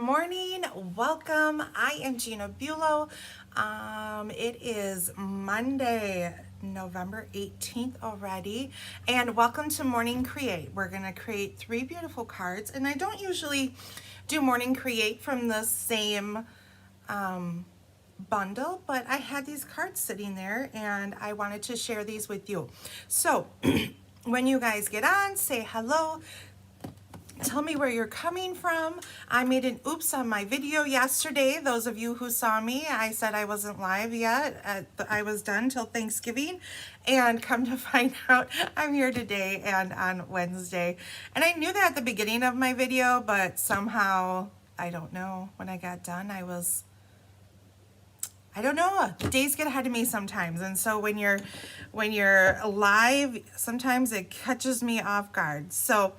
morning, welcome. I am Gina Bulow. It is Monday, November 18th already, and welcome to Morning Create. We're gonna create 3 beautiful cards, and I don't usually do Morning Create from the same bundle, but I had these cards sitting there and I wanted to share these with you. So when you guys get on, say hello. Tell me where you're coming from. I made an oops on my video yesterday. Those of you who saw me, I said I wasn't live yet. I was done till Thanksgiving. And come to find out, I'm here today and on Wednesday. And I knew that at the beginning of my video, but somehow, I don't know, when I got done, I don't know. The days get ahead of me sometimes, and so when you're live, sometimes it catches me off guard. So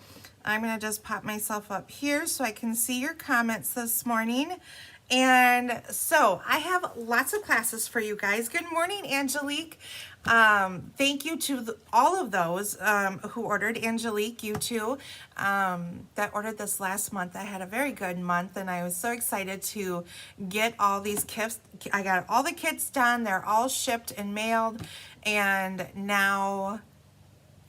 I'm gonna just pop myself up here so I can see your comments this morning. And so I have lots of classes for you guys. Good morning, Angelique. Thank you to all of those who ordered. Angelique, you too, that ordered this last month. I had a very good month and I was so excited to get all these kits. I got all the kits done. They're all shipped and mailed, and now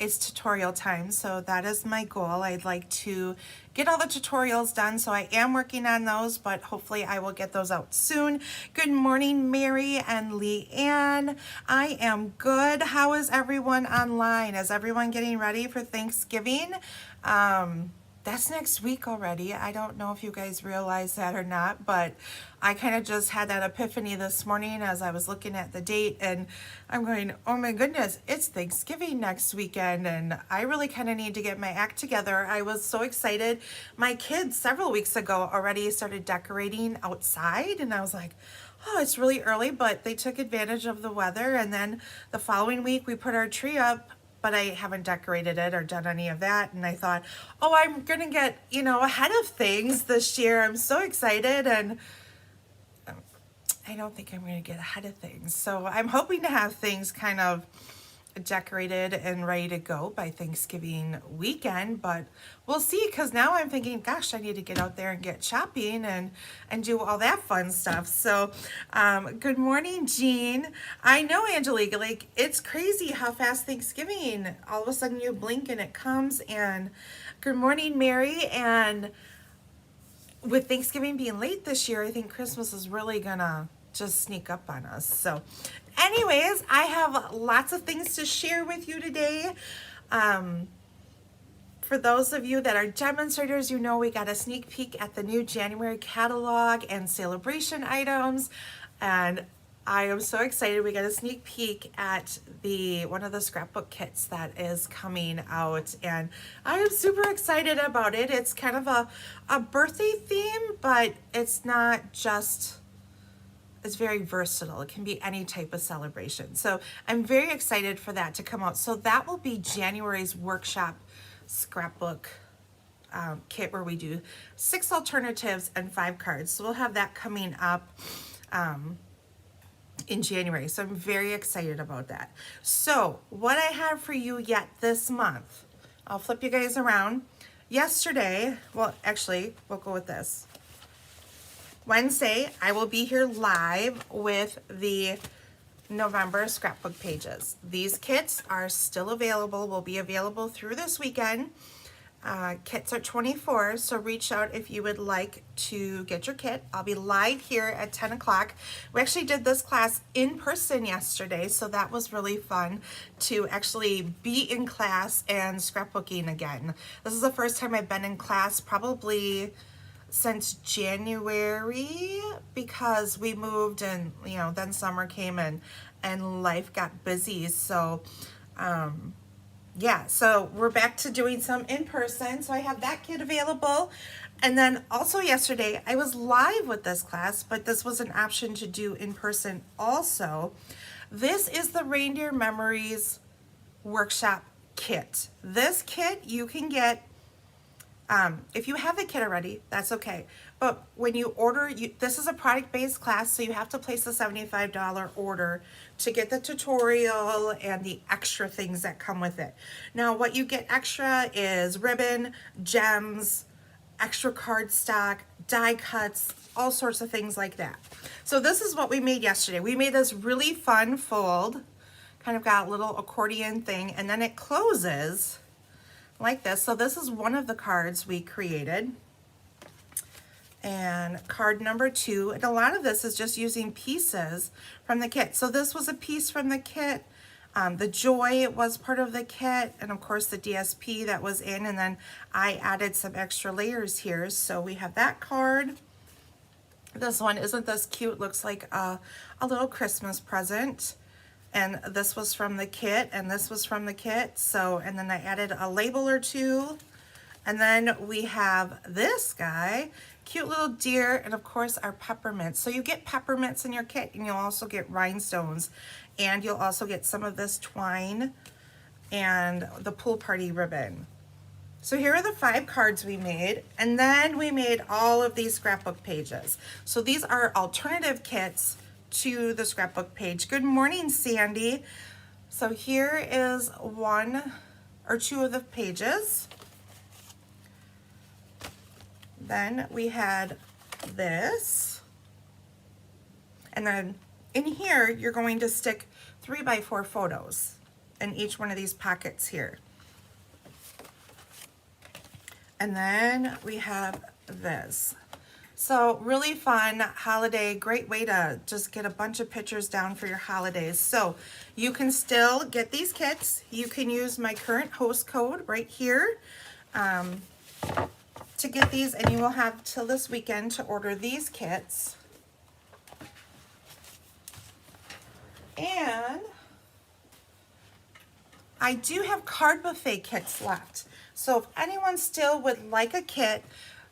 it's tutorial time, so that is my goal. I'd like to get all the tutorials done, so I am working on those, but hopefully I will get those out soon. Good morning, Mary and Leanne. I am good. How is everyone online? Is everyone getting ready for Thanksgiving? That's next week already. I don't know if you guys realize that or not, but I kind of just had that epiphany this morning as I was looking at the date, and I'm going, oh my goodness, it's Thanksgiving next weekend, and I really kind of need to get my act together. I was so excited. My kids several weeks ago already started decorating outside, and I was like, oh, it's really early, but they took advantage of the weather, and then the following week we put our tree up, but I haven't decorated it or done any of that. And I thought, oh, I'm gonna get, ahead of things this year. I'm so excited, and I don't think I'm gonna get ahead of things. So I'm hoping to have things kind of decorated and ready to go by Thanksgiving weekend, but we'll see, because now I'm thinking, gosh, I need to get out there and get shopping and do all that fun stuff. So good morning, Jean. I know, Angelique, like, it's crazy how fast Thanksgiving, all of a sudden you blink and it comes. And good morning, Mary. And with Thanksgiving being late this year, I think Christmas is really gonna just sneak up on us. So anyways, I have lots of things to share with you today. For those of you that are demonstrators, you know we got a sneak peek at the new January catalog and sale-a-bration items, and I am so excited. We got a sneak peek at one of the scrapbook kits that is coming out, and I am super excited about it. It's kind of a birthday theme, but it's not just, it's very versatile. It can be any type of celebration. So I'm very excited for that to come out. So that will be January's workshop scrapbook kit, where we do 6 alternatives and 5 cards. So we'll have that coming up in January. So I'm very excited about that. So what I have for you yet this month, I'll flip you guys around. Yesterday, well, actually, we'll go with this. Wednesday, I will be here live with the November scrapbook pages. These kits are still available, will be available through this weekend. Kits are $24, so reach out if you would like to get your kit. I'll be live here at 10 o'clock. We actually did this class in person yesterday, so that was really fun to actually be in class and scrapbooking again. This is the first time I've been in class probably since January, because we moved and then summer came and life got busy. So yeah, so we're back to doing some in person. So I have that kit available. And then also yesterday I was live with this class, but this was an option to do in person also. This is the Reindeer Memories Workshop Kit. This kit you can get if you have the kit already, that's okay. But when you order, this is a product-based class, so you have to place a $75 order to get the tutorial and the extra things that come with it. Now, what you get extra is ribbon, gems, extra cardstock, die cuts, all sorts of things like that. So this is what we made yesterday. We made this really fun fold, kind of got a little accordion thing, and then it closes like this. So this is one of the cards we created. And card number 2, and a lot of this is just using pieces from the kit. So this was a piece from the kit. The Joy was part of the kit, and of course the DSP that was in, and then I added some extra layers here. So we have that card. This one, isn't this cute? Looks like a little Christmas present. And this was from the kit, and this was from the kit. So, and then I added a label or two. And then we have this guy, cute little deer, and of course our peppermints. So you get peppermints in your kit, and you'll also get rhinestones, and you'll also get some of this twine and the pool party ribbon. So here are the 5 cards we made, and then we made all of these scrapbook pages. So these are alternative kits to the scrapbook page. Good morning, Sandy. So here is 1 or 2 of the pages. Then we had this, and then in here you're going to stick 3x4 photos in each one of these pockets here. And then we have this. So really fun holiday, great way to just get a bunch of pictures down for your holidays. So you can still get these kits. You can use my current host code right here to get these, and you will have till this weekend to order these kits. And I do have card buffet kits left. So if anyone still would like a kit,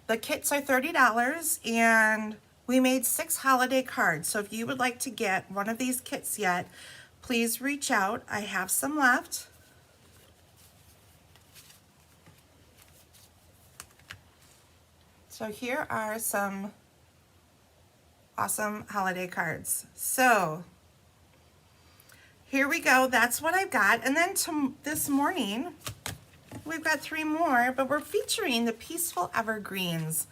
the kits are $30, and we made 6 holiday cards. So if you would like to get one of these kits yet, please reach out. I have some left. So here are some awesome holiday cards. So here we go. That's what I've got. And then this morning, we've got 3 more, but we're featuring the Peaceful Evergreens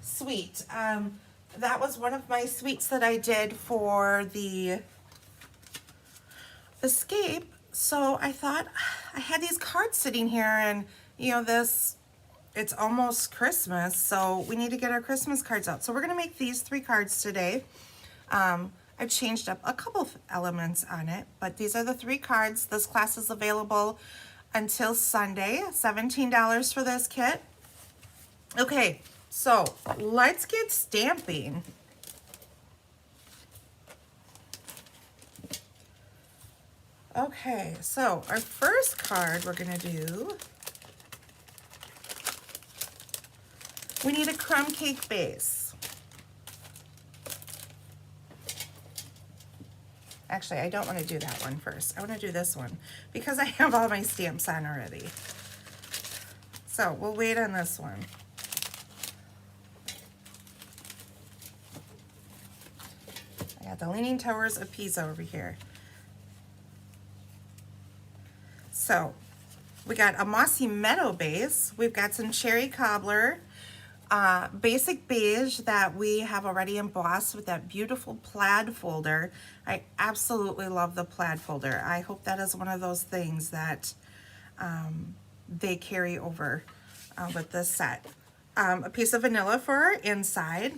suite. That was one of my suites that I did for the Escape. So I thought I had these cards sitting here, and you know, it's almost Christmas, so we need to get our Christmas cards out. So we're gonna make these 3 cards today. I've changed up a couple of elements on it, but these are the 3 cards. This class is available until Sunday, $17 for this kit. Okay, so let's get stamping. Okay, so our first card we're gonna do, we need a crumb cake base. Actually, I don't want to do that one first. I want to do this one because I have all my stamps on already. So we'll wait on this one. I got the Leaning Towers of Pisa over here. So we got a Mossy Meadow base. We've got some Cherry Cobbler. Basic beige that we have already embossed with that beautiful plaid folder. I absolutely love the plaid folder. I hope that is one of those things that they carry over with this set. A piece of vanilla for our inside.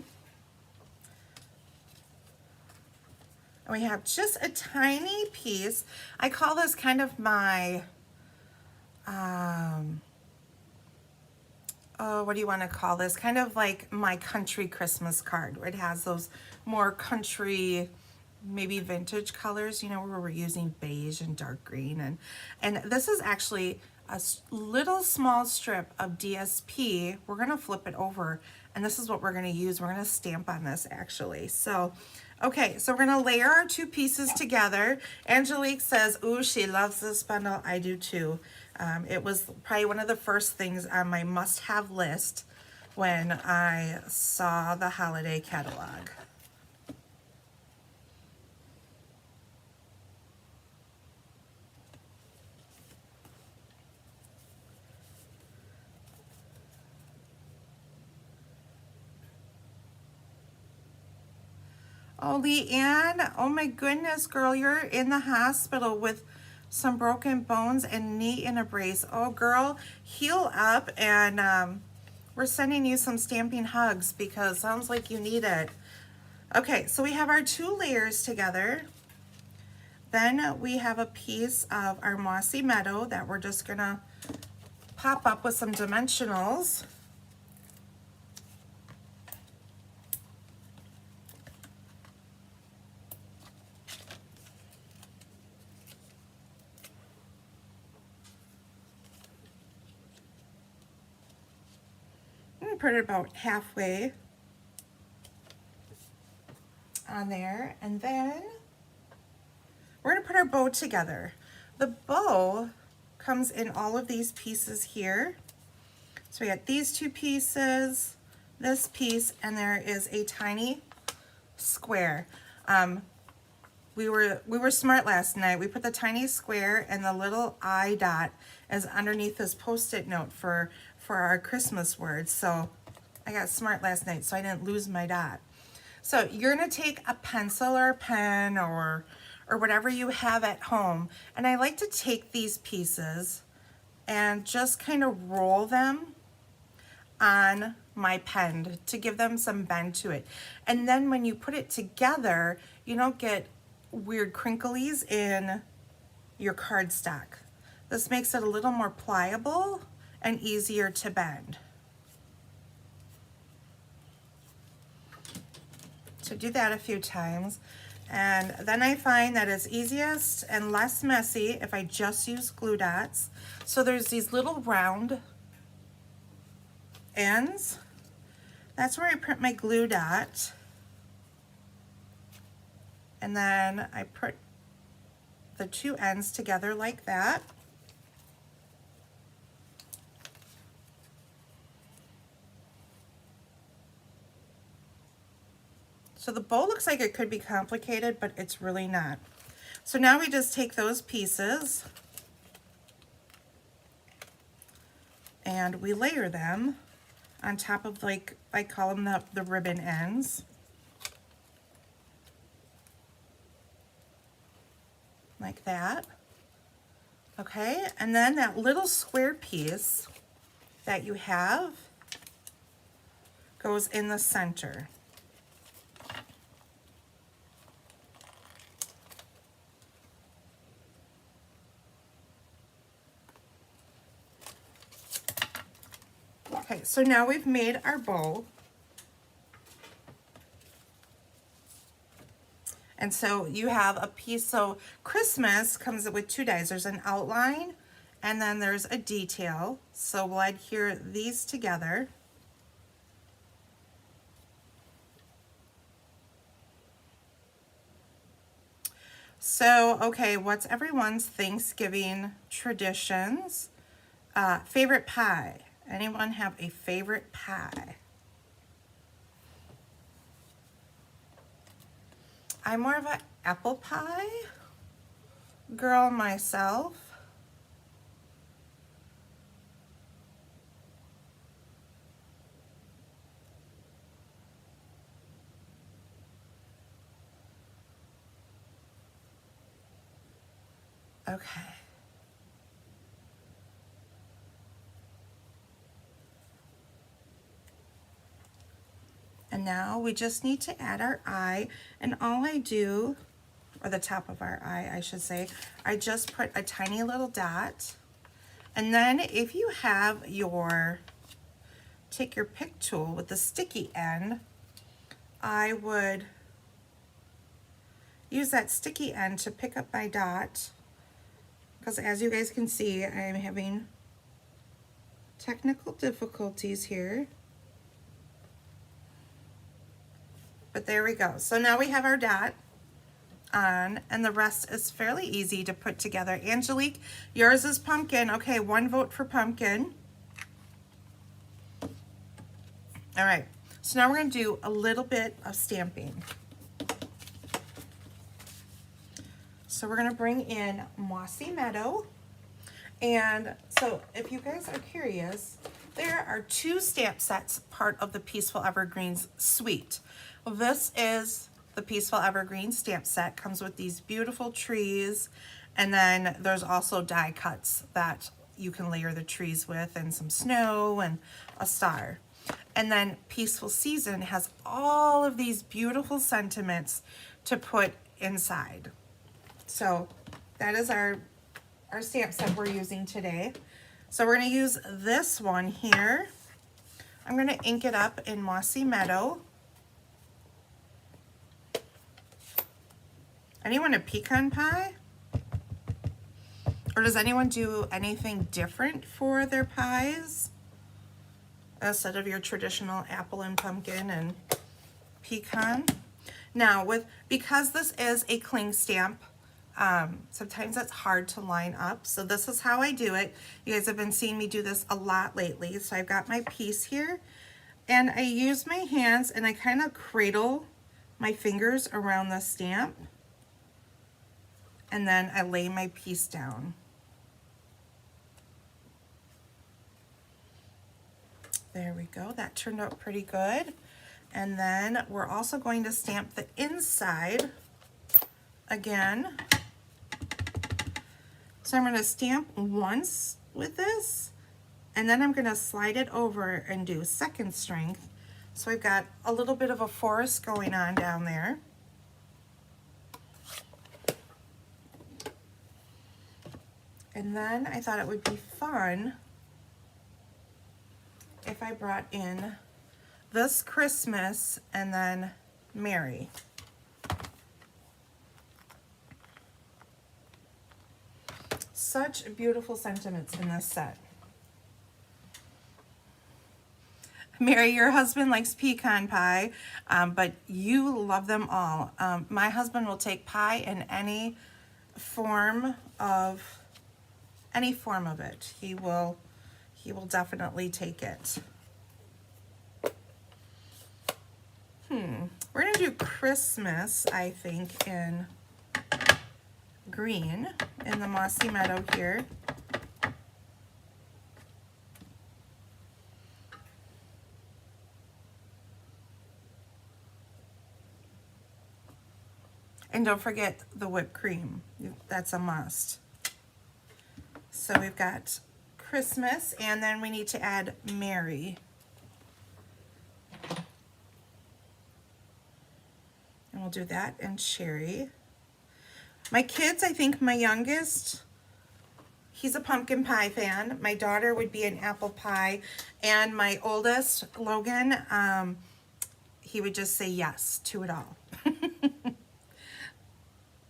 And we have just a tiny piece. I call this kind of my what do you want to call this? Kind of like my country Christmas card, where it has those more country, maybe vintage colors, you know, where we're using beige and dark green. And this is actually a little small strip of DSP. We're going to flip it over, and this is what we're going to use. We're going to stamp on this actually. So, okay, so we're going to layer our 2 pieces together. Angelique says, ooh, she loves this bundle. I do too. It was probably one of the first things on my must-have list when I saw the holiday catalog. Oh, Leanne, oh my goodness, girl, you're in the hospital with some broken bones and knee in a brace. Oh, girl, heal up, and we're sending you some stamping hugs because sounds like you need it. Okay, so we have our 2 layers together. Then we have a piece of our mossy meadow that we're just gonna pop up with some dimensionals. I'm gonna put it about halfway on there, and then we're gonna put our bow together. The bow comes in all of these pieces here. So we got these 2 pieces, this piece, and there is a tiny square. We were smart last night. We put the tiny square and the little I dot as underneath this Post-it note for our Christmas words. So I got smart last night, so I didn't lose my dot. So you're gonna take a pencil or a pen or whatever you have at home, and I like to take these pieces and just kind of roll them on my pen to give them some bend to it. And then when you put it together, you don't get weird crinklies in your cardstock. This makes it a little more pliable and easier to bend. So do that a few times. And then I find that it's easiest and less messy if I just use glue dots. So there's these little round ends. That's where I print my glue dot. And then I put the 2 ends together like that. So the bow looks like it could be complicated, but it's really not. So now we just take those pieces and we layer them on top of, like, I call them the ribbon ends. Like that. Okay, and then that little square piece that you have goes in the center. Okay, so now we've made our bow. And so you have a piece, so Christmas comes with 2 dies. There's an outline and then there's a detail. So we'll adhere these together. So, okay, what's everyone's Thanksgiving traditions? Favorite pie. Anyone have a favorite pie? I'm more of an apple pie girl myself. Okay. And now we just need to add our eye, and all I do, or the top of our eye, I should say, I just put a tiny little dot. And then if you have your, take your pick tool with the sticky end, I would use that sticky end to pick up my dot, because as you guys can see, I am having technical difficulties here. But there we go. So now we have our dot on, and the rest is fairly easy to put together. Angelique, yours is pumpkin. Okay, 1 vote for pumpkin. All right, so now we're gonna do a little bit of stamping. So we're gonna bring in Mossy Meadow. And so if you guys are curious, there are 2 stamp sets part of the Peaceful Evergreens suite. This is the Peaceful Evergreen stamp set comes with these beautiful trees, and then there's also die cuts that you can layer the trees with, and some snow and a star. And then Peaceful Season has all of these beautiful sentiments to put inside. So that is our stamp set we're using today. So we're going to use this one here. I'm going to ink it up in Mossy Meadow. Anyone a pecan pie? Or does anyone do anything different for their pies? Instead of your traditional apple and pumpkin and pecan. Now, because this is a cling stamp, sometimes it's hard to line up. So this is how I do it. You guys have been seeing me do this a lot lately. So I've got my piece here, and I use my hands and I kind of cradle my fingers around the stamp, and then I lay my piece down. There we go, that turned out pretty good. And then we're also going to stamp the inside again. So I'm going to stamp once with this, and then I'm going to slide it over and do second strength. So I've got a little bit of a forest going on down there. And then I thought it would be fun if I brought in this Christmas and then Mary. Such beautiful sentiments in this set. Mary, your husband likes pecan pie, but you love them all. My husband will take pie in any form of it. He will definitely take it. We're gonna do Christmas, I think, in green in the Mossy Meadow here. And don't forget the whipped cream. That's a must. So we've got Christmas, and then we need to add Mary. And we'll do that in cherry. My kids, I think my youngest, he's a pumpkin pie fan. My daughter would be an apple pie. And my oldest, Logan, he would just say yes to it all.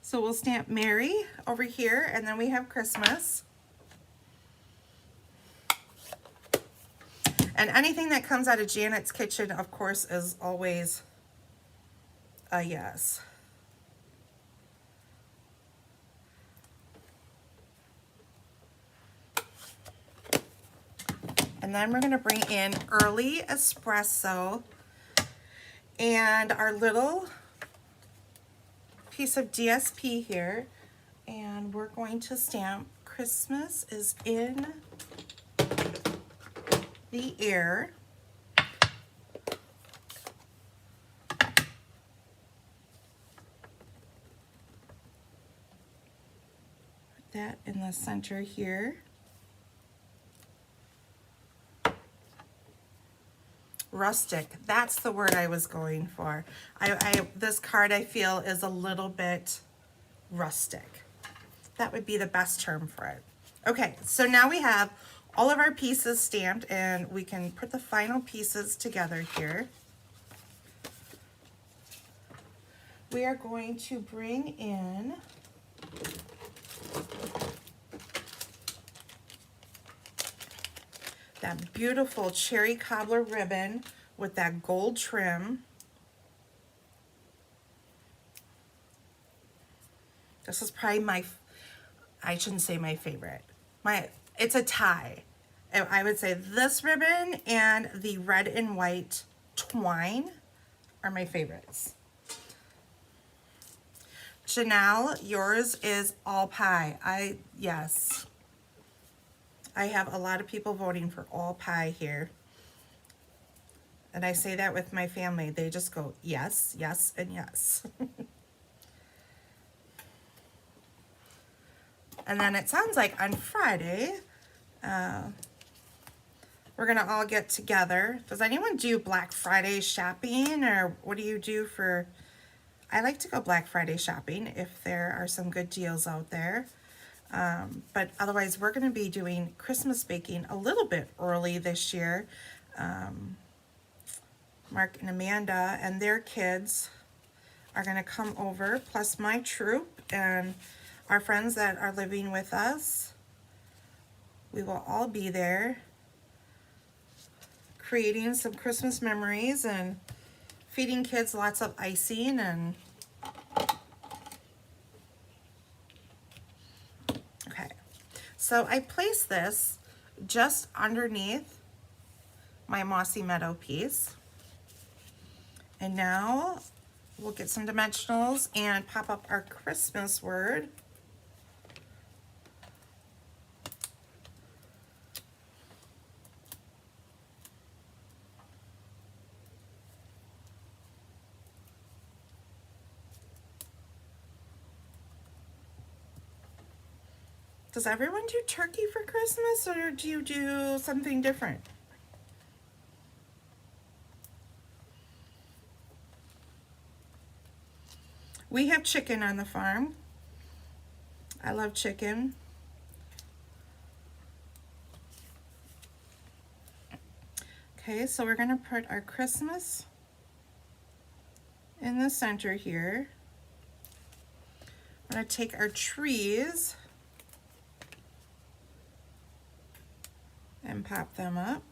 So we'll stamp Mary over here, and then we have Christmas. And anything that comes out of Janet's kitchen, of course, is always a yes. And then we're going to bring in Early Espresso and our little piece of DSP here. And we're going to stamp Christmas is in the air. Put that in the center here. Rustic, that's the word I was going for. This card, I feel, is a little bit rustic. That would be the best term for it. Okay, so now we have all of our pieces stamped, and we can put the final pieces together here. We are going to bring in that beautiful cherry cobbler ribbon with that gold trim. This is probably I shouldn't say my favorite. It's a tie. I would say this ribbon and the red and white twine are my favorites. Janelle, yours is all pie. Yes. I have a lot of people voting for all pie here. And I say that with my family. They just go, yes, yes, and yes. And then it sounds like on Friday, we're gonna all get together. Does anyone do Black Friday shopping, or what do you do for... I like to go Black Friday shopping if there are some good deals out there. But otherwise, we're gonna be doing Christmas baking a little bit early this year. Mark and Amanda and their kids are gonna come over, plus my troop and our friends that are living with us. We will all be there creating some Christmas memories and feeding kids lots of icing. And okay, so I placed this just underneath my Mossy Meadow piece. And now we'll get some dimensionals and pop up our Christmas word. Does everyone do turkey for Christmas, or do you do something different? We have chicken on the farm. I love chicken. Okay, so we're gonna put our Christmas in the center here. I'm gonna take our trees and pop them up.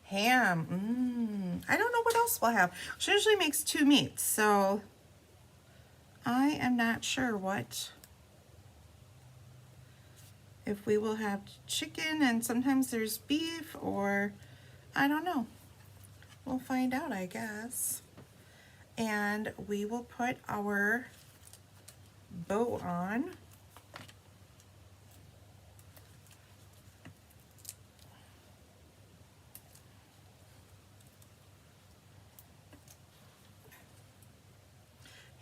Ham. I don't know what else we'll have. She usually makes 2 meats, so I am not sure what. If we will have chicken, and sometimes there's beef, or I don't know. We'll find out, I guess. And we will put our bow on.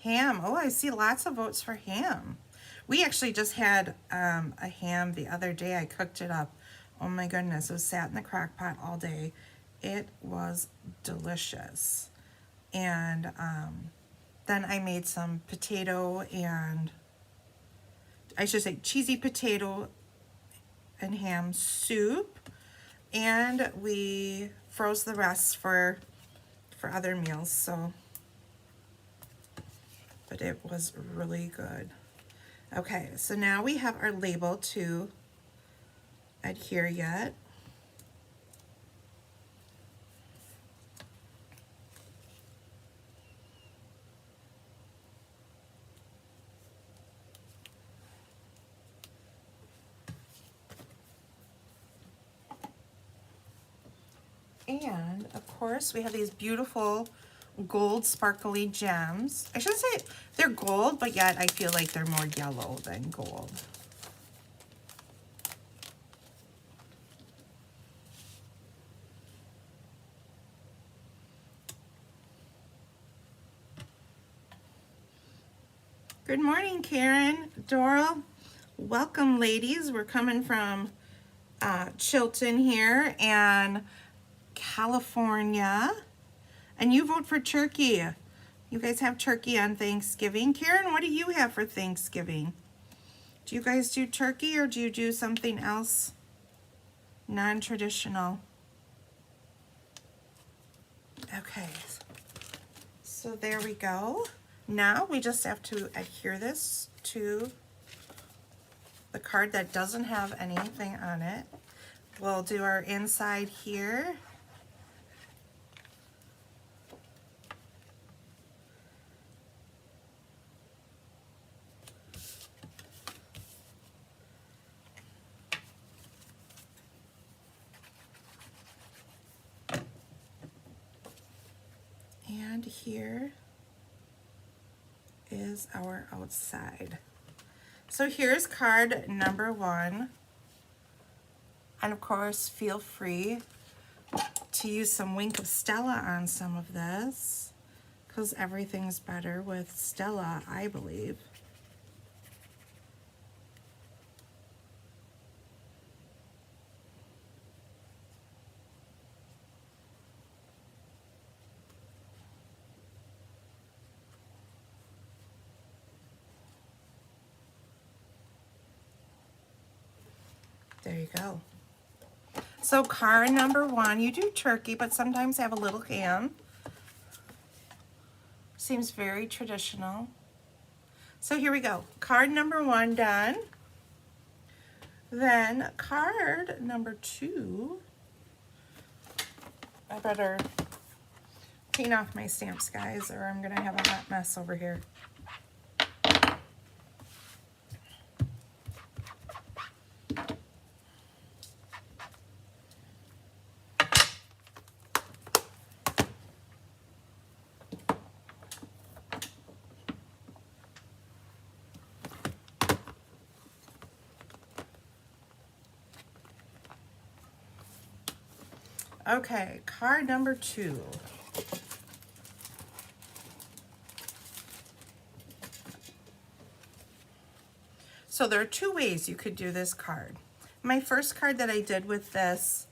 Ham. Oh, I see lots of votes for ham. We actually just had a ham the other day. I cooked it up. Oh my goodness, it was sat in the crock pot all day. It was delicious. And then I made some potato and, I should say, cheesy potato and ham soup. And we froze the rest for other meals, so. But it was really good. Okay, so now we have our label to adhere yet. And of course we have these beautiful gold sparkly gems. I should say they're gold, but yet I feel like they're more yellow than gold. Good morning, Karen, Dora. Welcome, ladies. We're coming from Chilton here and California. And you vote for turkey. You guys have turkey on Thanksgiving. Karen, what do you have for Thanksgiving? Do you guys do turkey, or do you do something else non-traditional? Okay, so there we go. Now we just have to adhere this to the card that doesn't have anything on it. We'll do our inside here. And here is our outside. So here's card number 1. And of course, feel free to use some Wink of Stella on some of this, because everything's better with Stella, I believe. There you go. So card number 1, you do turkey, but sometimes have a little ham. Seems very traditional. So here we go. Card number 1 done. Then card number 2. I better clean off my stamps, guys, or I'm gonna have a hot mess over here. Okay, card number 2. So there are 2 ways you could do this card. My first card that I did with this,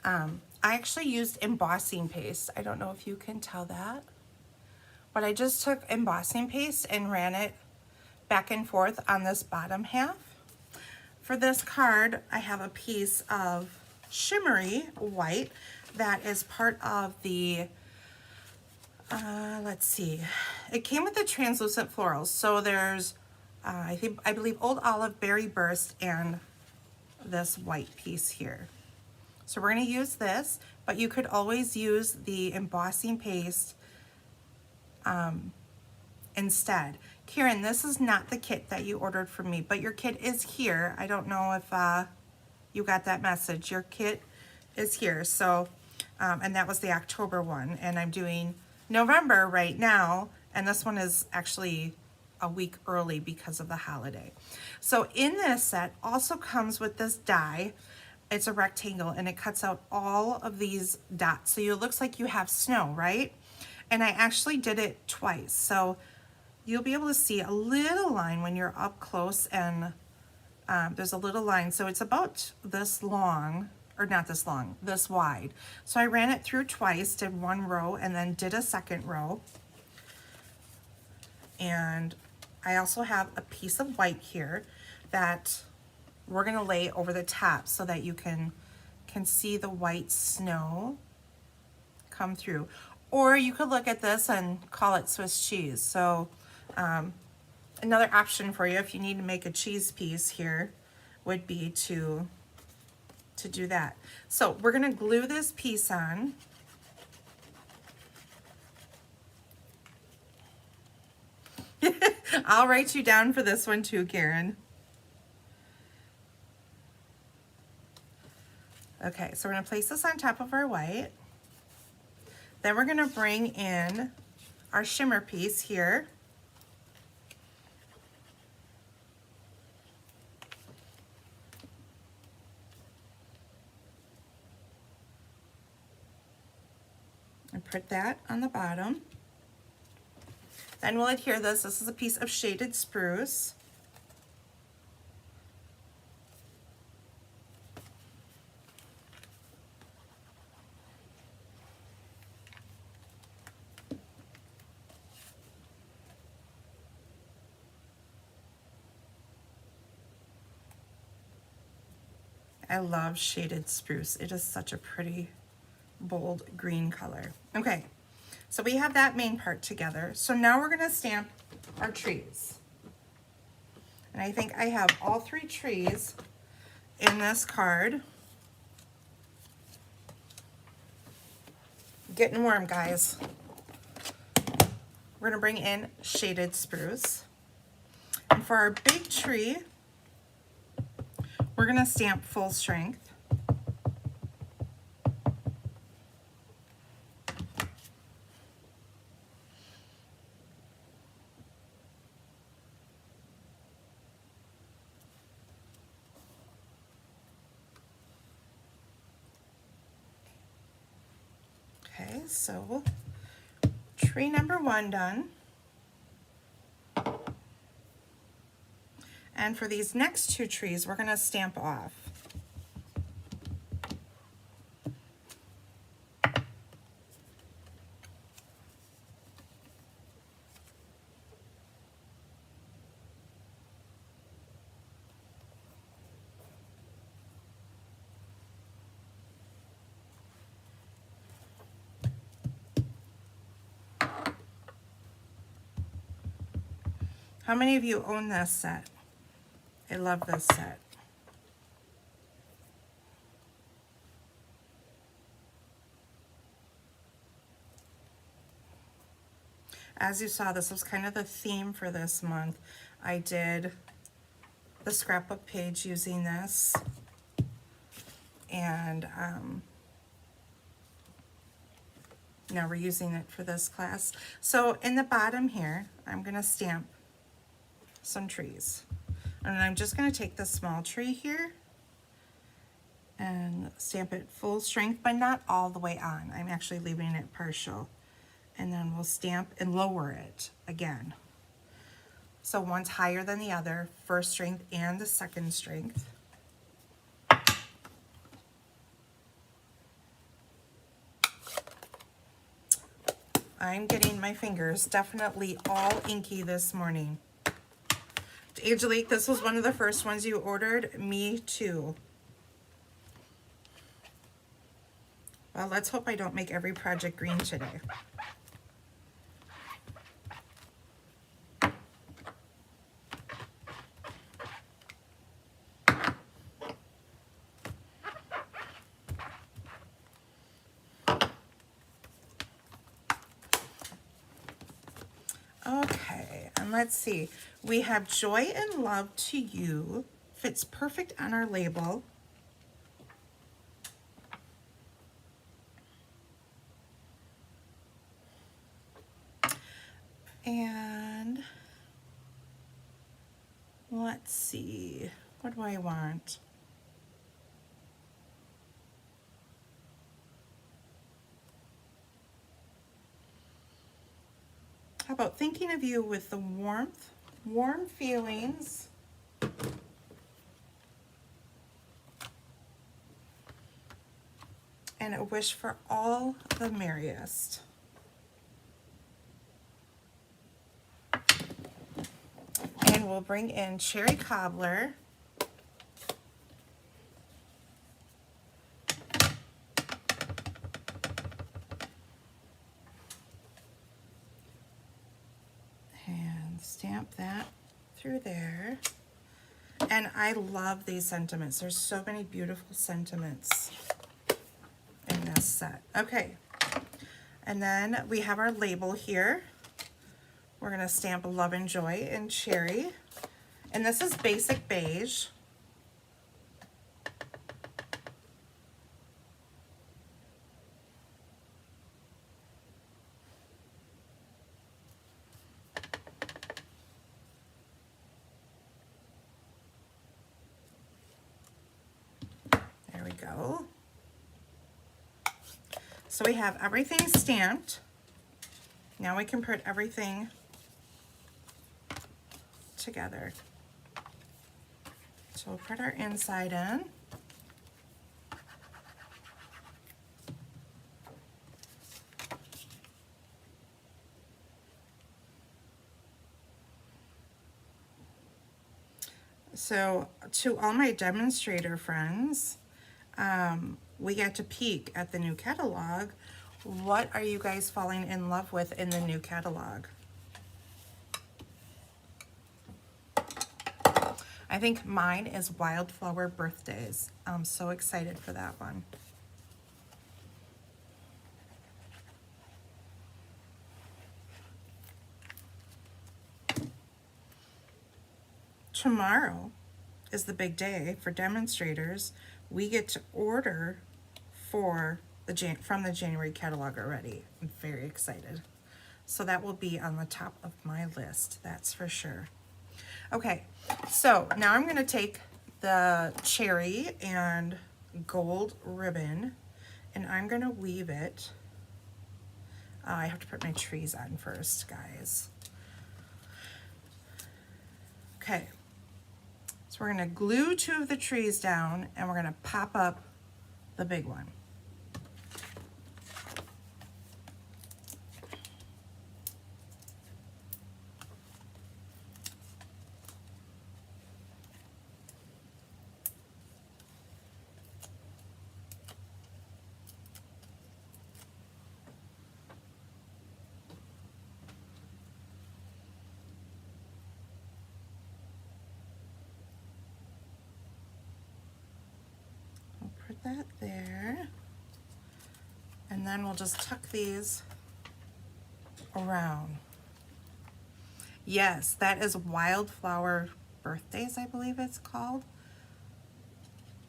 I actually used embossing paste. I don't know if you can tell that, but I just took embossing paste and ran it back and forth on this bottom half. For this card, I have a piece of shimmery white that is part of the, let's see, it came with the translucent florals. So there's, I believe Old Olive, Berry Burst, and this white piece here. So we're gonna use this, but you could always use the embossing paste instead. Karen, this is not the kit that you ordered from me, but your kit is here. I don't know if you got that message. Your kit is here. So, and that was the October one, and I'm doing November right now, and this one is actually a week early because of the holiday. So in this set also comes with this die. It's a rectangle, and it cuts out all of these dots. So it looks like you have snow, right? And I actually did it twice. So you'll be able to see a little line when you're up close, and there's a little line. So it's about this long, or not this long, this wide. So I ran it through twice, did one row, and then did a second row. And I also have a piece of white here that we're gonna lay over the top so that you can see the white snow come through. Or you could look at this and call it Swiss cheese. So another option for you if you need to make a cheese piece here would be to do that. So we're gonna glue this piece on. I'll write you down for this one too, Karen. Okay, so we're gonna place this on top of our white. Then we're gonna bring in our shimmer piece here. And put that on the bottom. Then we'll adhere this. This is a piece of shaded spruce. I love shaded spruce. It is such a pretty, bold green color. Okay, so we have that main part together. So now we're gonna stamp our trees. And I think I have all 3 trees in this card. Getting warm, guys. We're gonna bring in shaded spruce. And for our big tree, we're gonna stamp full strength. so tree number 1 done. And for these next 2 trees, we're gonna stamp off. How many of you own this set? I love this set. As you saw, this was kind of the theme for this month. I did the scrapbook page using this, and now we're using it for this class. So in the bottom here, I'm gonna stamp some trees. And I'm just gonna take the small tree here and stamp it full strength, but not all the way on. I'm actually leaving it partial. And then we'll stamp and lower it again. So one's higher than the other, first strength and the second strength. I'm getting my fingers definitely all inky this morning. Angelique, this was one of the first ones you ordered. Me too. Well, let's hope I don't make every project green today. Okay, and let's see. We have Joy and Love to You. Fits perfect on our label. And let's see. What do I want? How about thinking of you with the warmth, warm feelings, and a wish for all the merriest. And we'll bring in Cherry Cobbler. And stamp that through there. And I love these sentiments. There's so many beautiful sentiments in this set. Okay, and then we have our label here. We're gonna stamp Love and Joy and Cherry. And this is basic beige. There we go. So we have everything stamped. Now we can put everything together. So we'll put our inside in. So to all my demonstrator friends, we get to peek at the new catalog. What are you guys falling in love with in the new catalog? I think mine is Wildflower Birthdays. I'm so excited for that one. Tomorrow is the big day for demonstrators. We get to order for from the January catalog already. I'm very excited. So that will be on the top of my list, that's for sure. Okay, so now I'm gonna take the cherry and gold ribbon and I'm gonna weave it Oh, I have to put my trees on first, guys. Okay. So we're gonna glue 2 of the trees down and we're gonna pop up the big one. We'll put that there. And then we'll just tuck these around. Yes, that is Wildflower Birthdays, I believe it's called.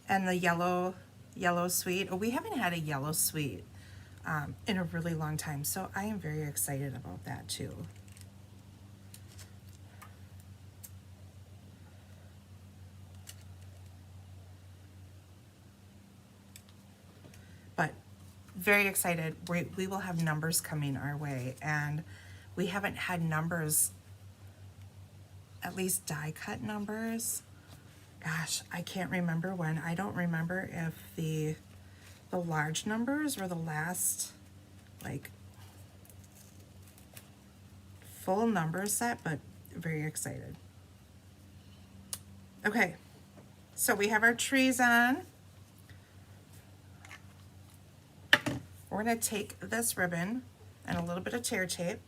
And the yellow sweet. Oh, we haven't had a yellow sweet in a really long time, so I am very excited about that too. But very excited. We will have numbers coming our way, and we haven't had numbers, at least die cut numbers. Gosh, I can't remember when. I don't remember if the large numbers were the last like full number set, but very excited. Okay, so we have our trees on. We're gonna take this ribbon and a little bit of tear tape.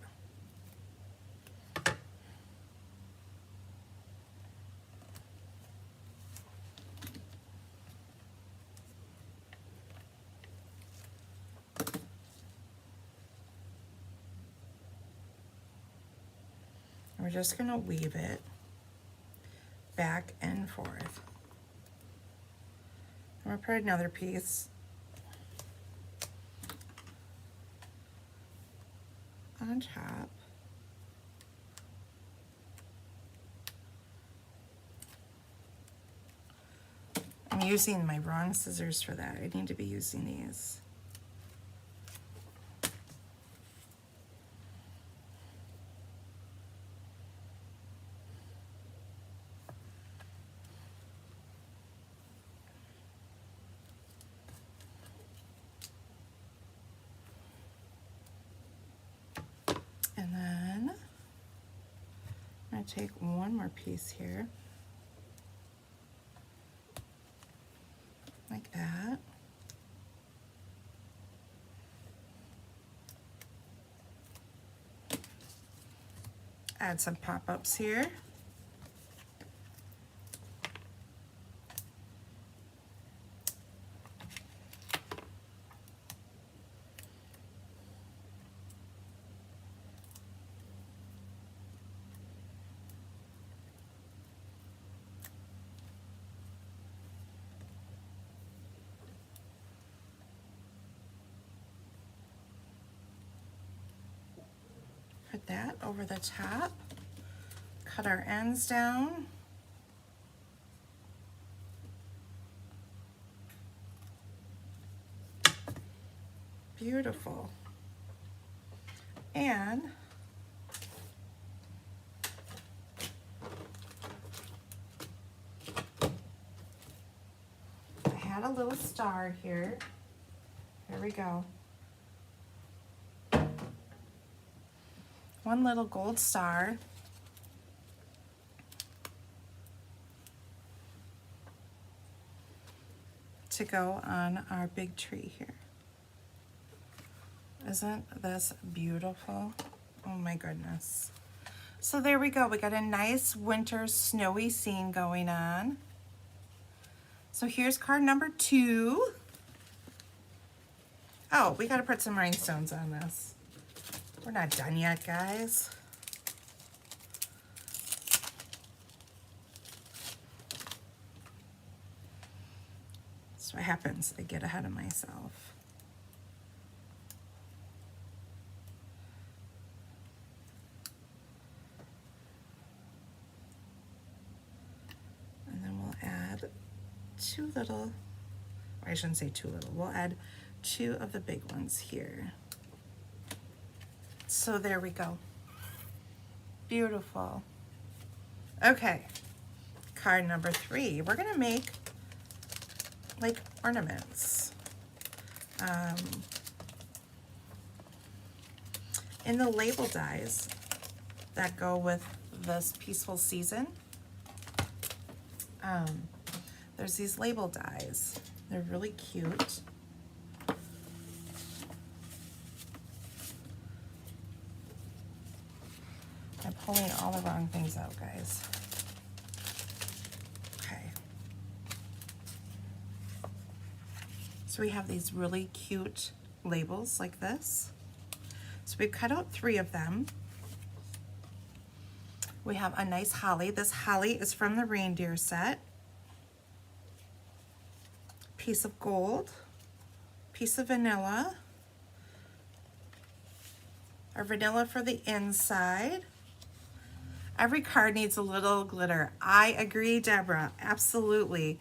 We're just gonna weave it back and forth. I'm gonna put another piece on top. I'm using my wrong scissors for that. I need to be using these. And then I'm going to take one more piece here, like that. Add some pop-ups here. Put that over the top. Cut our ends down. Beautiful. And I had a little star here. There we go. One little gold star. To go on our big tree here. Isn't this beautiful? Oh my goodness. So there we go. We got a nice winter snowy scene going on. So here's card number 2. Oh, we got to put some rhinestones on this. We're not done yet, guys. That's what happens. I get ahead of myself. And then we'll add 2 little, or I shouldn't say 2 little, we'll add 2 of the big ones here. So there we go. Beautiful. Okay, card number 3. We're gonna make like ornaments. In the label dies that go with this Peaceful Season, there's these label dies. They're really cute. I'm pulling all the wrong things out, guys. Okay. So we have these really cute labels like this. So we've cut out 3 of them. We have a nice holly. This holly is from the reindeer set. Piece of gold, piece of vanilla, our vanilla for the inside. Every card needs a little glitter. I agree, Deborah, absolutely.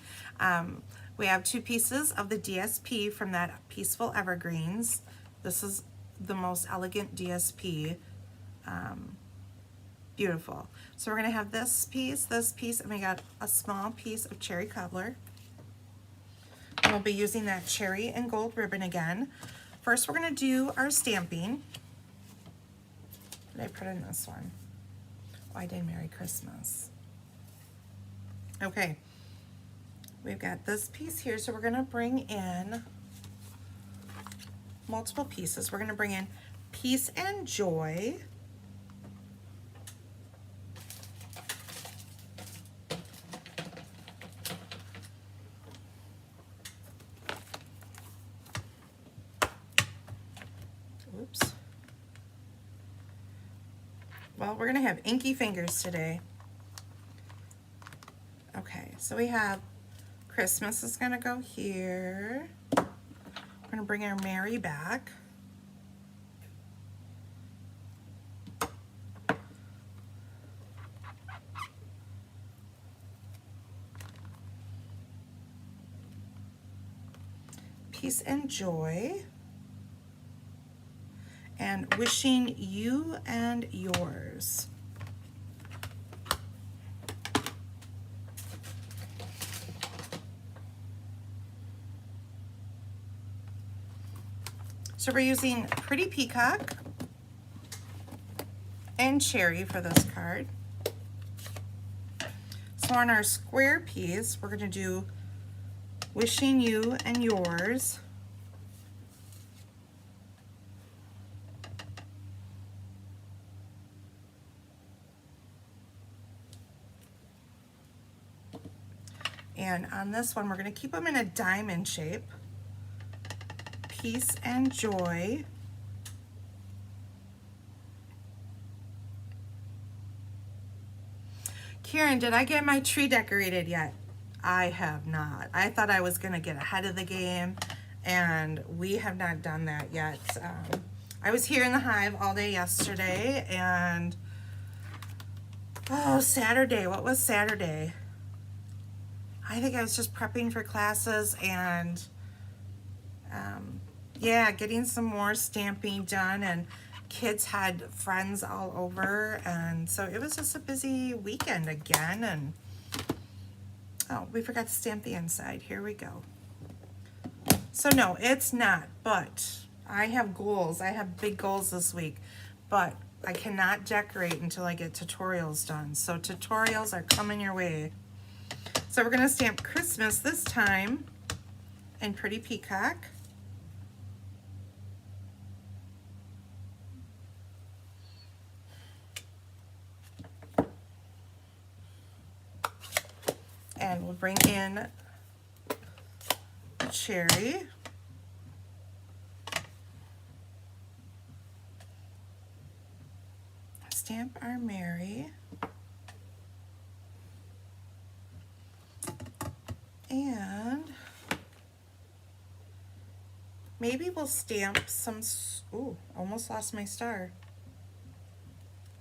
We have 2 pieces of the DSP from that Peaceful Evergreens. This is the most elegant DSP. Beautiful. So we're gonna have this piece, and we got a small piece of cherry cobbler. And we'll be using that cherry and gold ribbon again. First, we're gonna do our stamping. What did I put in this one? Oh, I did Merry Christmas. Okay, we've got this piece here, so we're gonna bring in multiple pieces. We're gonna bring in Peace and Joy. Oops. Well, we're gonna have inky fingers today. Okay, so we have Christmas is gonna go here. We're gonna bring our Mary back. Peace and Joy. And Wishing You and Yours. So we're using Pretty Peacock and Cherry for this card. So on our square piece, we're going to do Wishing You and Yours. And on this one, we're going to keep them in a diamond shape. Peace and Joy. Karen, did I get my tree decorated yet? I have not. I thought I was going to get ahead of the game, and we have not done that yet. I was here in the hive all day yesterday, and oh, Saturday. What was Saturday? I think I was just prepping for classes and yeah, getting some more stamping done, and kids had friends all over, and so it was just a busy weekend again. And oh, we forgot to stamp the inside. Here we go. So no, it's not, but I have goals. I have big goals this week, but I cannot decorate until I get tutorials done. So tutorials are coming your way. So we're gonna stamp Christmas this time in Pretty Peacock. And we'll bring in Cherry. Stamp our Mary. And maybe we'll stamp some, ooh, almost lost my star.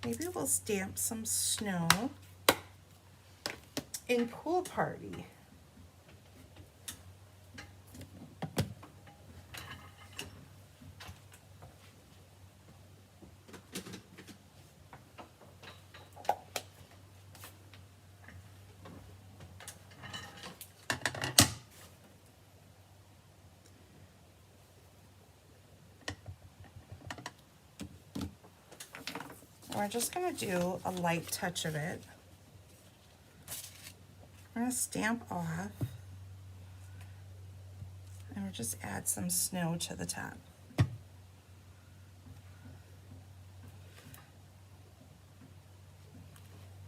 Maybe we'll stamp some snow in Pool Party. We're just going to do a light touch of it. We're going to stamp off, and we'll just add some snow to the top.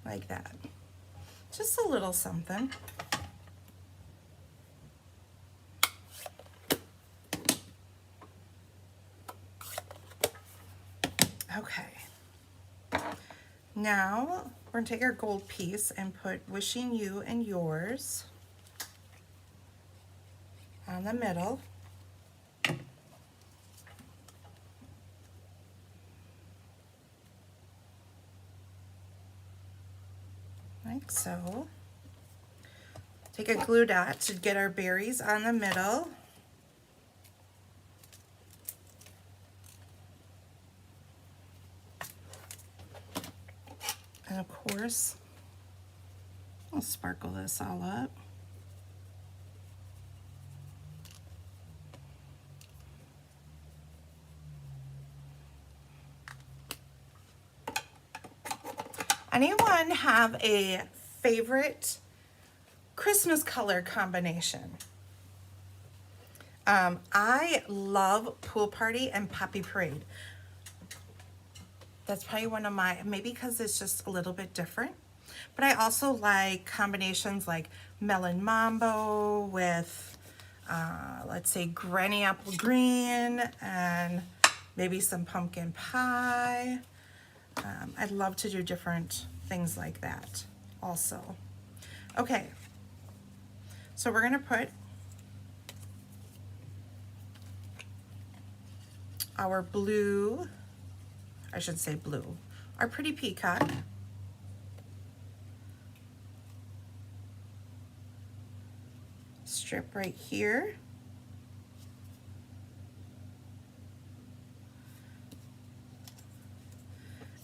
Like that. Just a little something. Okay. Now we're gonna take our gold piece and put wishing you and yours on the middle. Like so. Take a glue dot to get our berries on the middle. And of course, I'll sparkle this all up. Anyone have a favorite Christmas color combination? I love Pool Party and Poppy Parade. That's probably one of my, maybe because it's just a little bit different. But I also like combinations like Melon Mambo with, let's say, Granny Apple Green and maybe some pumpkin pie. I'd love to do different things like that also. Okay, so we're gonna put our blue, I should say blue, our pretty peacock. Strip right here.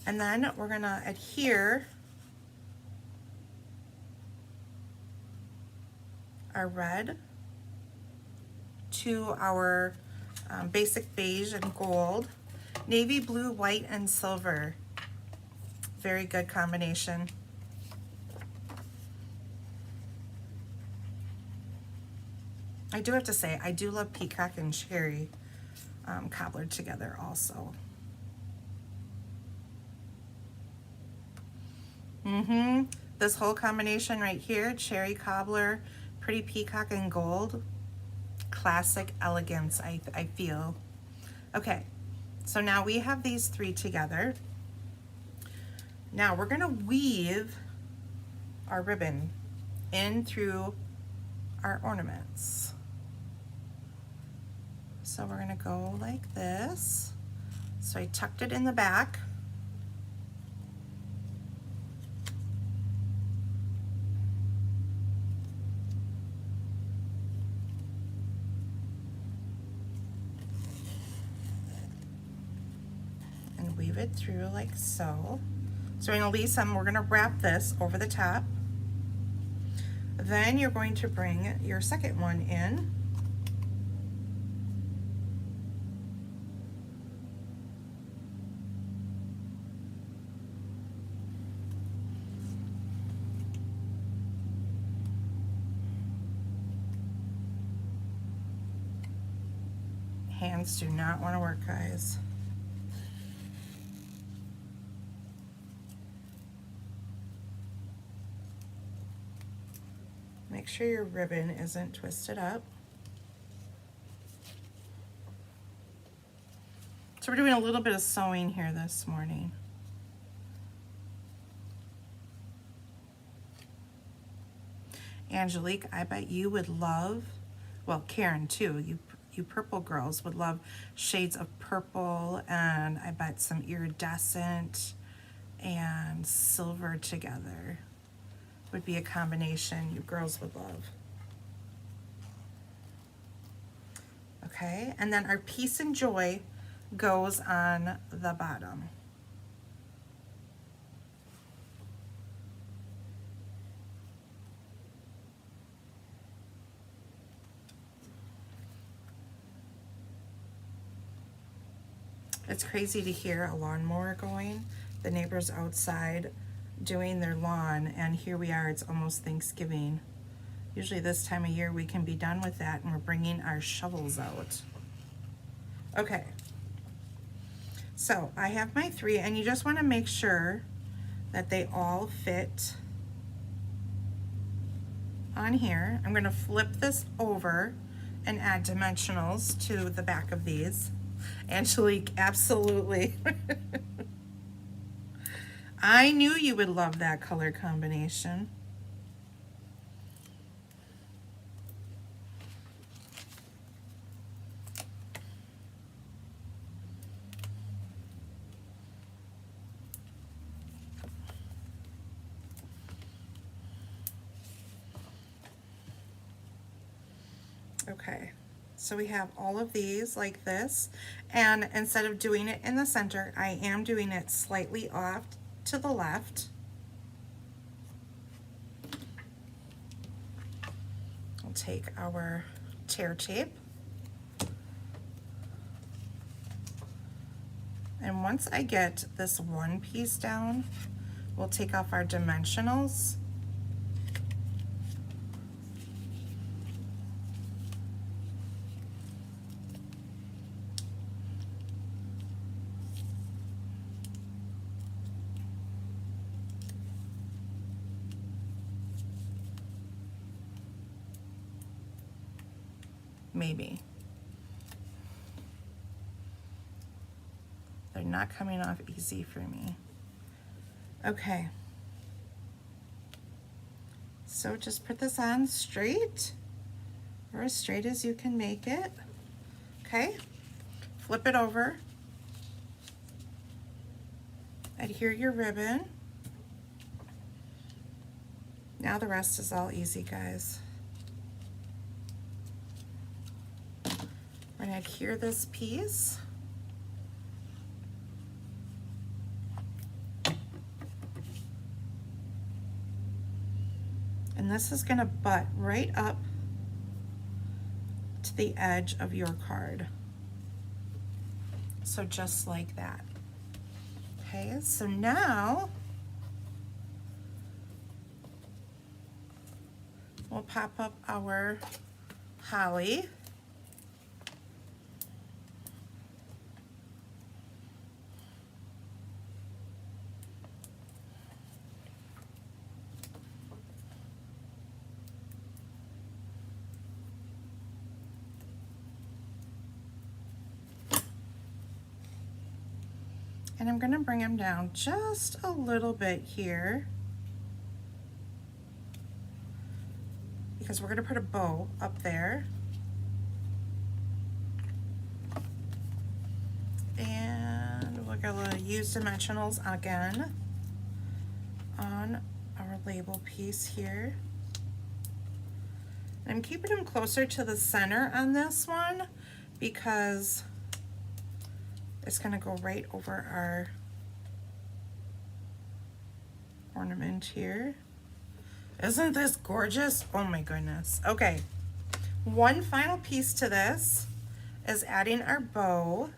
And then we're gonna adhere our red to our basic beige and gold. Navy blue, white, and silver. Very good combination. I do have to say, I do love peacock and cherry cobbler together also. This whole combination right here, cherry cobbler, pretty peacock and gold, classic elegance, I feel. Okay, so now we have these three together. Now we're gonna weave our ribbon in through our ornaments. So we're gonna go like this. So I tucked it in the back. And weave it through like so. So we're gonna leave some, we're gonna wrap this over the top. Then you're going to bring your second one in. Hands do not want to work, guys. Make sure your ribbon isn't twisted up. So we're doing a little bit of sewing here this morning. Angelique, I bet you would love, well, Karen too, you purple girls would love shades of purple, and I bet some iridescent and silver together would be a combination you girls would love. Okay, and then our peace and joy goes on the bottom. It's crazy to hear a lawnmower going the neighbors outside doing their lawn, and here we are, it's almost Thanksgiving. Usually this time of year we can be done with that and we're bringing our shovels out. Okay, so I have my 3, and you just want to make sure that they all fit on here. I'm going to flip this over and add dimensionals to the back of these. Angelique, absolutely. I knew you would love that color combination. Okay, so we have all of these like this, and instead of doing it in the center, I am doing it slightly off to the left. I'll take our tear tape, and once I get this one piece down, we'll take off our dimensionals. Maybe. They're not coming off easy for me. Okay. So just put this on straight, or as straight as you can make it. Okay. Flip it over. Adhere your ribbon. Now the rest is all easy, guys. We're going to adhere this piece. And this is going to butt right up to the edge of your card. So just like that. Okay, so now we'll pop up our holly. And I'm going to bring them down just a little bit here, because we're going to put a bow up there. And we're going to use dimensionals again on our label piece here. I'm keeping them closer to the center on this one because it's going to go right over our ornament here. Isn't this gorgeous? Oh my goodness. Okay, one final piece to this is adding our bow.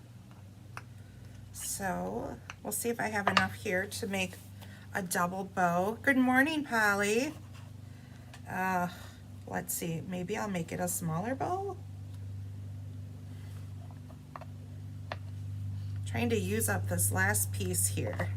So we'll see if I have enough here to make a double bow. Good morning, Polly. Let's see, maybe I'll make it a smaller bow. Trying to use up this last piece here.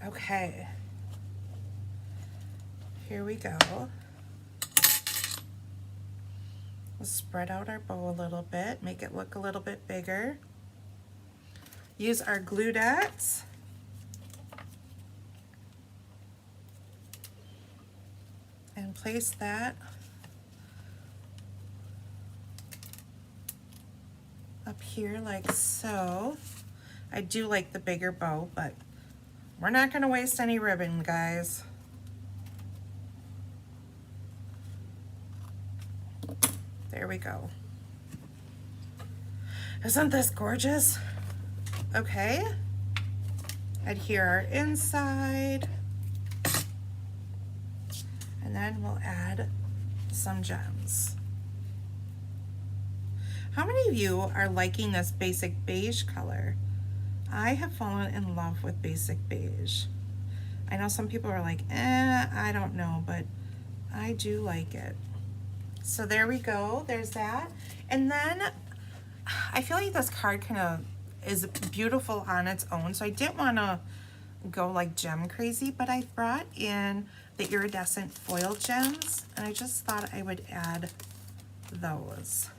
Okay, here we go. We'll spread out our bow a little bit, make it look a little bit bigger. Use our glue dots. And place that up here like so. I do like the bigger bow, but we're not going to waste any ribbon, guys. There we go. Isn't this gorgeous? Okay, adhere our inside. And then we'll add some gems. How many of you are liking this basic beige color? I have fallen in love with basic beige. I know some people are like, I don't know, but I do like it. So there we go, there's that. And then I feel like this card kind of is beautiful on its own, so I didn't want to go like gem crazy, but I brought in the iridescent foil gems, and I just thought I would add those.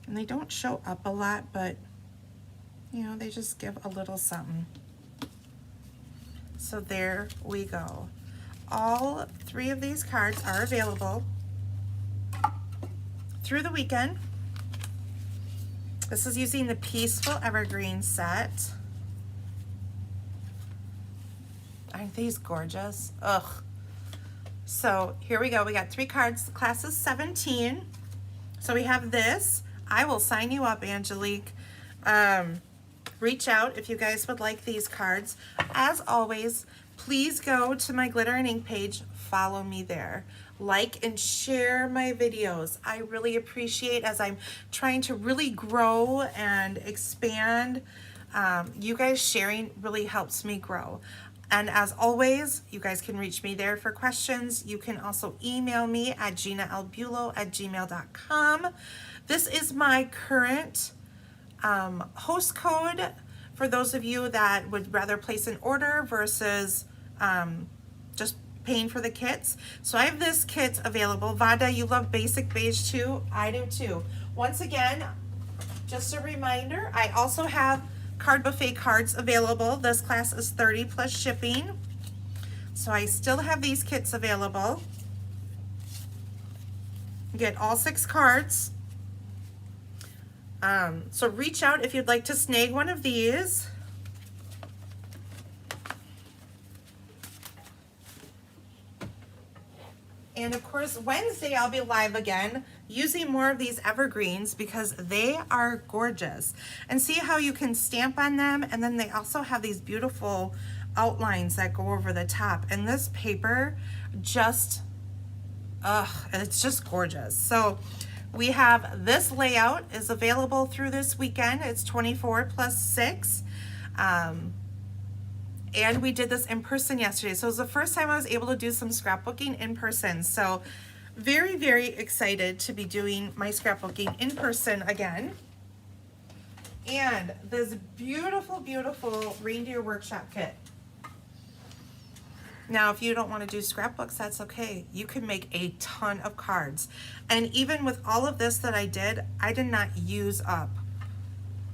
And they don't show up a lot, but you know, they just give a little something. So there we go. All 3 of these cards are available through the weekend. This is using the Peaceful Evergreen set. Aren't these gorgeous? Ugh. So here we go. We got 3 cards. Class is 17. So we have this. I will sign you up, Angelique. Reach out if you guys would like these cards. As always, please go to my Glitter and Ink page. Follow me there. Like and share my videos. I really appreciate, as I'm trying to really grow and expand, you guys sharing really helps me grow. And as always, you guys can reach me there for questions. You can also email me at ginalbulo@gmail.com. This is my current host code for those of you that would rather place an order versus just paying for the kits. So I have this kit available. Vada, you love basic beige too? I do too. Once again, just a reminder, I also have Card Buffet cards available. This class is 30 plus shipping. So I still have these kits available. You get all 6 cards. So reach out if you'd like to snag one of these. And of course, Wednesday I'll be live again using more of these evergreens because they are gorgeous. And see how you can stamp on them, and then they also have these beautiful outlines that go over the top. And this paper just, it's just gorgeous. So we have this layout is available through this weekend. It's 24 plus 6. And we did this in person yesterday. So it was the first time I was able to do some scrapbooking in person. So very, very excited to be doing my scrapbooking in person again. And this beautiful, beautiful reindeer workshop kit. Now, if you don't want to do scrapbooks, that's okay. You can make a ton of cards. And even with all of this that I did not use up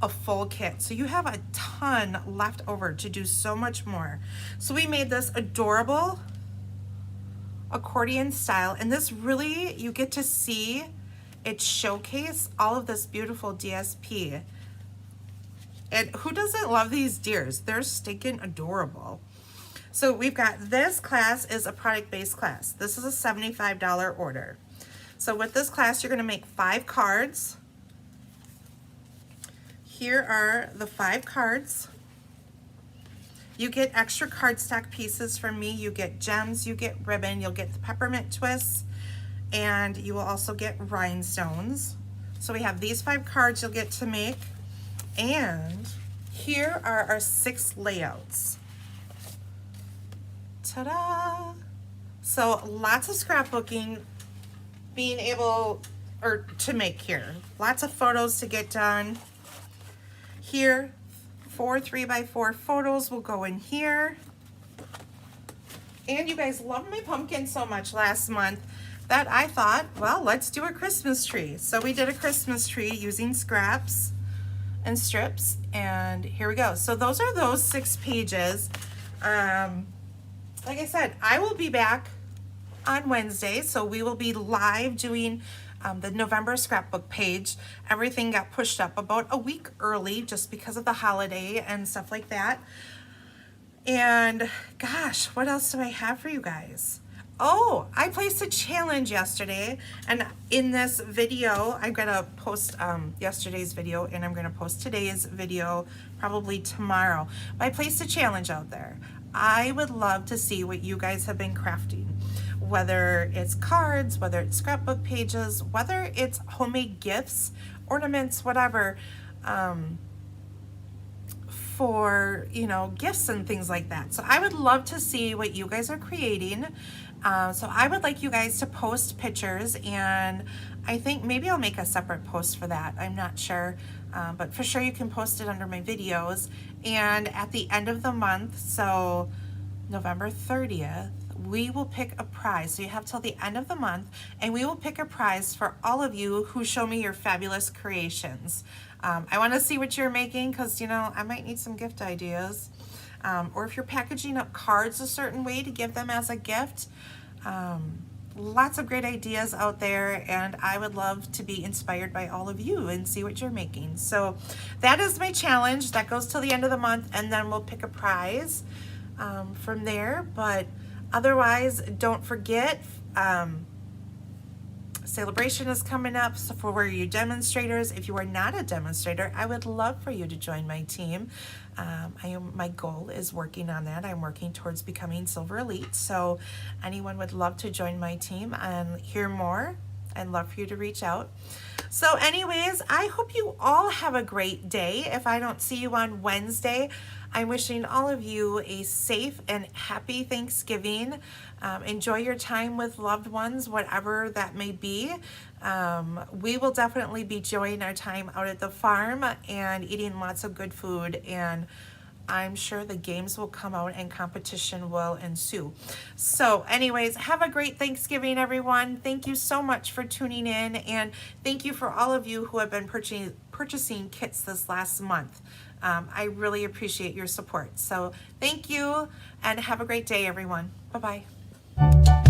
a full kit. So you have a ton left over to do so much more. So we made this adorable accordion style, and this really, you get to see it showcase all of this beautiful DSP. And who doesn't love these deers? They're stinking adorable. So we've got this class is a product-based class. This is a $75 order. So with this class, you're gonna make 5 cards. Here are the 5 cards. You get extra cardstock pieces from me. You get gems, you get ribbon, you'll get the peppermint twists, and you will also get rhinestones. So we have these 5 cards you'll get to make, and here are our 6 layouts. Ta-da! So lots of scrapbooking being able to make here. Lots of photos to get done. Here, 4 3x4 photos will go in here. And you guys loved my pumpkin so much last month that I thought, well, let's do a Christmas tree. So we did a Christmas tree using scraps and strips, and here we go. So those are those 6 pages. Like I said, I will be back on Wednesday, so we will be live doing the November scrapbook page. Everything got pushed up about a week early just because of the holiday and stuff like that. And gosh, what else do I have for you guys? Oh, I placed a challenge yesterday, and in this video, I'm gonna post yesterday's video, and I'm gonna post today's video probably tomorrow. But I placed a challenge out there. I would love to see what you guys have been crafting, whether it's cards, whether it's scrapbook pages, whether it's homemade gifts, ornaments, whatever. For, you know, gifts and things like that. So I would love to see what you guys are creating. So I would like you guys to post pictures, and I think maybe I'll make a separate post for that. I'm not sure, but for sure you can post it under my videos. And at the end of the month, so November 30th, we will pick a prize. So you have till the end of the month, and we will pick a prize for all of you who show me your fabulous creations. I want to see what you're making, because, you know, I might need some gift ideas. Or if you're packaging up cards a certain way to give them as a gift. Lots of great ideas out there, and I would love to be inspired by all of you and see what you're making. So that is my challenge. That goes till the end of the month, and then we'll pick a prize from there. But otherwise, don't forget, Sale-a-bration is coming up. So for you demonstrators, if you are not a demonstrator, I would love for you to join my team. My goal is working on that. I'm working towards becoming Silver Elite. So anyone would love to join my team and hear more. I'd love for you to reach out. So anyways, I hope you all have a great day. If I don't see you on Wednesday, I'm wishing all of you a safe and happy Thanksgiving. Enjoy your time with loved ones, whatever that may be. We will definitely be enjoying our time out at the farm and eating lots of good food, and I'm sure the games will come out and competition will ensue. So anyways, have a great Thanksgiving, everyone. Thank you so much for tuning in, and thank you for all of you who have been purchasing kits this last month. I really appreciate your support. So thank you, and have a great day, everyone. Bye-bye.